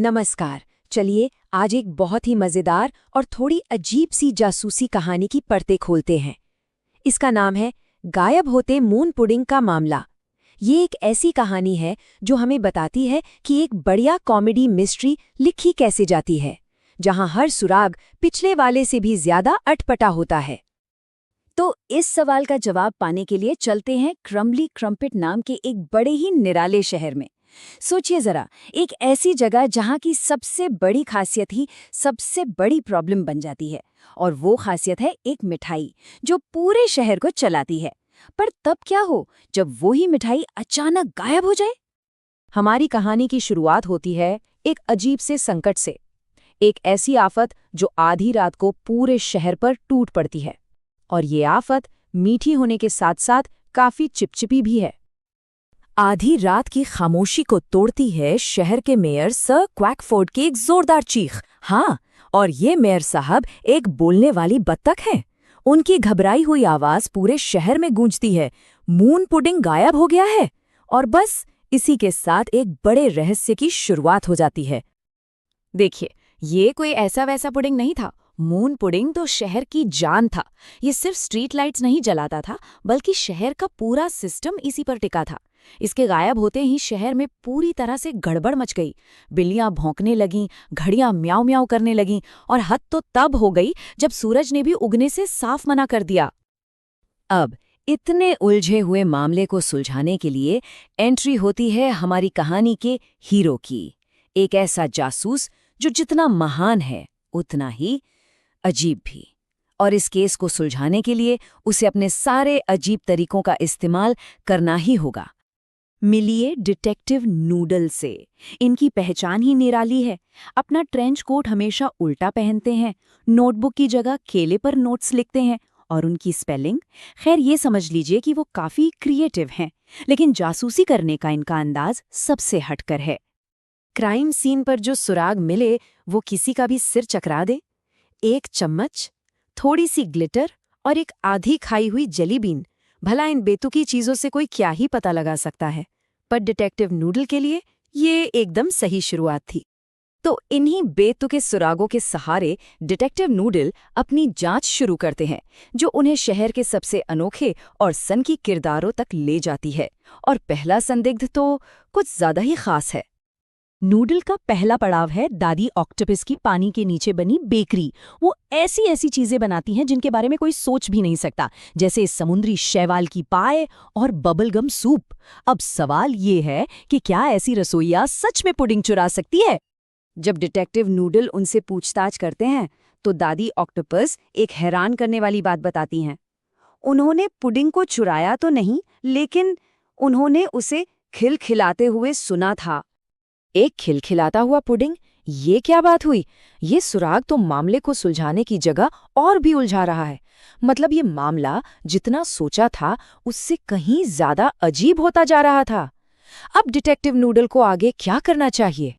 नमस्कार। चलिए आज एक बहुत ही मजेदार और थोड़ी अजीब सी जासूसी कहानी की परतें खोलते हैं। इसका नाम है गायब होते मून पुडिंग का मामला। ये एक ऐसी कहानी है जो हमें बताती है कि एक बढ़िया कॉमेडी मिस्ट्री लिखी कैसे जाती है, जहां हर सुराग पिछले वाले से भी ज्यादा अटपटा होता है। तो इस सवाल का जवाब पाने के लिए चलते हैं क्रम्बली क्रम्पिट नाम के एक बड़े ही निराले शहर में। सोचिए जरा, एक ऐसी जगह जहां की सबसे बड़ी खासियत ही सबसे बड़ी प्रॉब्लम बन जाती है। और वो खासियत है एक मिठाई जो पूरे शहर को चलाती है। पर तब क्या हो जब वो ही मिठाई अचानक गायब हो जाए। हमारी कहानी की शुरुआत होती है एक अजीब से संकट से। एक ऐसी आफत जो आधी रात को पूरे शहर पर टूट पड़ती है। और ये आफत मीठी होने के साथ साथ काफी चिपचिपी भी है। आधी रात की खामोशी को तोड़ती है शहर के मेयर सर क्वैकफोर्ड की एक जोरदार चीख। हाँ, और ये मेयर साहब एक बोलने वाली बत्तख हैं। उनकी घबराई हुई आवाज पूरे शहर में गूंजती है। मून पुडिंग गायब हो गया है। और बस इसी के साथ एक बड़े रहस्य की शुरुआत हो जाती है। देखिए, ये कोई ऐसा वैसा पुडिंग नहीं था। मून पुडिंग तो शहर की जान था। ये सिर्फ स्ट्रीट लाइट्स नहीं जलाता था, बल्कि शहर का पूरा सिस्टम इसी पर टिका था। इसके गायब होते ही शहर में पूरी तरह से गड़बड़ मच गई। बिल्लियां भौंकने लगीं, घड़ियां म्याऊं म्याऊं करने लगीं, और हद तो तब हो गई जब सूरज ने भी उगने से साफ मना कर दिया। अब इतने उलझे हुए मामले को सुलझाने के लिए एंट्री होती है हमारी कहानी के हीरो की। एक ऐसा जासूस जो जितना महान है उतना ही अजीब भी। और इस केस को सुलझाने के लिए उसे अपने सारे अजीब तरीकों का इस्तेमाल करना ही होगा। मिलिए डिटेक्टिव नूडल से। इनकी पहचान ही निराली है। अपना ट्रेंच कोट हमेशा उल्टा पहनते हैं, नोटबुक की जगह केले पर नोट्स लिखते हैं, और उनकी स्पेलिंग, खैर ये समझ लीजिए कि वो काफी क्रिएटिव हैं। लेकिन जासूसी करने का इनका अंदाज सबसे हटकर है। क्राइम सीन पर जो सुराग मिले वो किसी का भी सिर चकरा दे। एक चम्मच, थोड़ी सी ग्लिटर और एक आधी खाई हुई जली बीन, भला इन बेतुकी चीजों से कोई क्या ही पता लगा सकता है। पर डिटेक्टिव नूडल के लिए ये एकदम सही शुरुआत थी। तो इन्हीं बेतुके सुरागों के सहारे डिटेक्टिव नूडल अपनी जांच शुरू करते हैं, जो उन्हें शहर के सबसे अनोखे और सनकी किरदारों तक ले जाती है। और पहला संदिग्ध तो कुछ ज्यादा ही खास है। नूडल का पहला पड़ाव है दादी ऑक्टोपस की पानी के नीचे बनी बेकरी। वो ऐसी ऐसी चीजें बनाती हैं जिनके बारे में कोई सोच भी नहीं सकता, जैसे समुद्री शैवाल की पाए और बबलगम सूप। अब सवाल ये है कि क्या ऐसी रसोइया सच में पुडिंग चुरा सकती है? जब डिटेक्टिव नूडल उनसे पूछताछ करते हैं तो दादी ऑक्टोपस एक हैरान करने वाली बात बताती हैं। उन्होंने पुडिंग को चुराया तो नहीं, लेकिन उन्होंने उसे खिलखिलाते हुए सुना था। एक खिलखिलाता हुआ पुडिंग? ये क्या बात हुई? ये सुराग तो मामले को सुलझाने की जगह और भी उलझा रहा है। मतलब ये मामला जितना सोचा था उससे कहीं ज्यादा अजीब होता जा रहा था। अब डिटेक्टिव नूडल को आगे क्या करना चाहिए?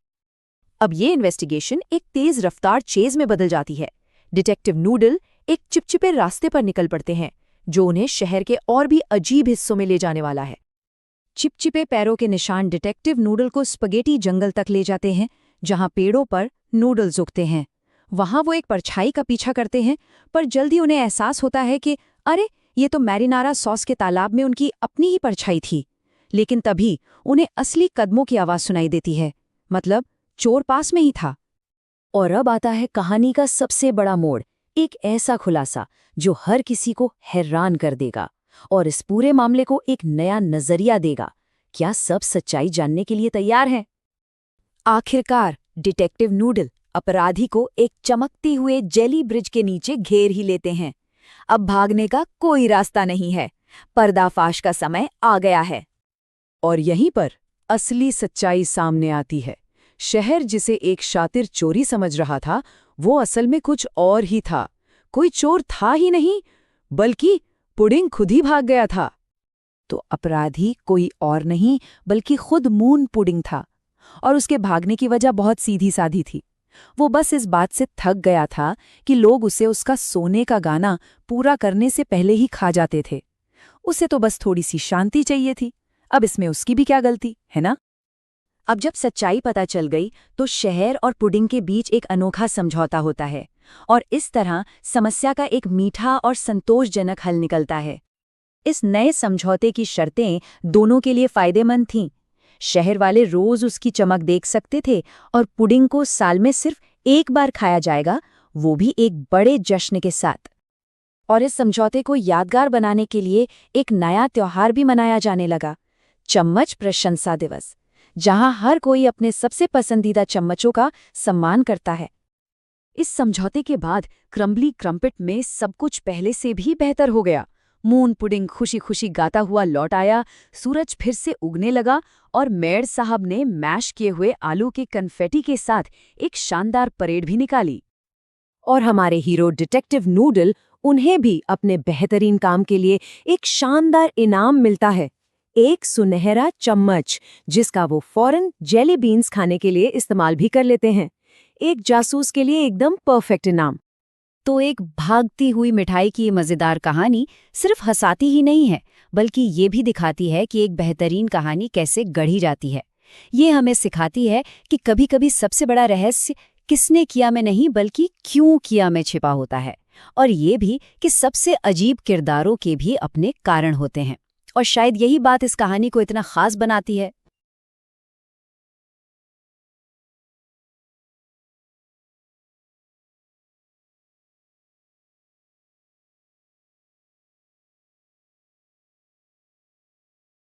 अब ये इन्वेस्टिगेशन एक तेज रफ्तार चेज में बदल जाती है। डिटेक्टिव नूडल एक चिपचिपे रास्ते पर निकल पड़ते हैं, जो उन्हें शहर के और भी अजीब हिस्सों में ले जाने वाला है। चिपचिपे पैरों के निशान डिटेक्टिव नूडल को स्पगेटी जंगल तक ले जाते हैं, जहां पेड़ों पर नूडल्स उगते हैं। वहां वो एक परछाई का पीछा करते हैं, पर जल्दी उन्हें एहसास होता है कि अरे, ये तो मैरिनारा सॉस के तालाब में उनकी अपनी ही परछाई थी। लेकिन तभी उन्हें असली कदमों की आवाज सुनाई देती है। मतलब चोर पास में ही था। और अब आता है कहानी का सबसे बड़ा मोड़, एक ऐसा खुलासा जो हर किसी को हैरान कर देगा और इस पूरे मामले को एक नया नजरिया देगा। क्या सब सच्चाई जानने के लिए तैयार हैं? आखिरकार डिटेक्टिव नूडल अपराधी को एक चमकती हुए जेली ब्रिज के नीचे घेर ही लेते हैं। अब भागने का कोई रास्ता नहीं है। पर्दाफाश का समय आ गया है। और यहीं पर असली सच्चाई सामने आती है। शहर जिसे एक शातिर चोरी समझ रहा था, वो असल में कुछ और ही था। कोई चोर था ही नहीं, बल्कि पुडिंग खुद ही भाग गया था। तो अपराधी कोई और नहीं बल्कि खुद मून पुडिंग था। और उसके भागने की वजह बहुत सीधी साधी थी। वो बस इस बात से थक गया था कि लोग उसे उसका सोने का गाना पूरा करने से पहले ही खा जाते थे। उसे तो बस थोड़ी सी शांति चाहिए थी। अब इसमें उसकी भी क्या गलती है ना? अब जब सच्चाई पता चल गई तो शहर और पुडिंग के बीच एक अनोखा समझौता होता है और इस तरह समस्या का एक मीठा और संतोषजनक हल निकलता है। इस नए समझौते की शर्तें दोनों के लिए फायदेमंद थीं। शहर वाले रोज उसकी चमक देख सकते थे और पुडिंग को साल में सिर्फ एक बार खाया जाएगा, वो भी एक बड़े जश्न के साथ। और इस समझौते को यादगार बनाने के लिए एक नया त्योहार भी मनाया जाने लगा, चम्मच प्रशंसा दिवस, जहां हर कोई अपने सबसे पसंदीदा चम्मचों का सम्मान करता है। इस समझौते के बाद क्रम्बली क्रम्पिट में सब कुछ पहले से भी बेहतर हो गया। मून पुडिंग खुशी खुशी गाता हुआ लौट आया, सूरज फिर से उगने लगा और मेयर साहब ने मैश किए हुए आलू के कन्फेटी के साथ एक शानदार परेड भी निकाली। और हमारे हीरो डिटेक्टिव नूडल, उन्हें भी अपने बेहतरीन काम के लिए एक शानदार इनाम मिलता है, एक सुनहरा चम्मच, जिसका वो फौरन जेली बीन्स खाने के लिए इस्तेमाल भी कर लेते हैं। एक जासूस के लिए एकदम परफेक्ट इनाम। तो एक भागती हुई मिठाई की ये मजेदार कहानी सिर्फ हंसाती ही नहीं है, बल्कि ये भी दिखाती है कि एक बेहतरीन कहानी कैसे गढ़ी जाती है। ये हमें सिखाती है कि कभी-कभी सबसे बड़ा रहस्य किसने किया में नहीं, बल्कि क्यों किया में छिपा होता है। और ये भी कि सबसे अजीब किरदारों के भी अपने कारण होते हैं। और शायद यही बात इस कहानी को इतना खास बनाती है।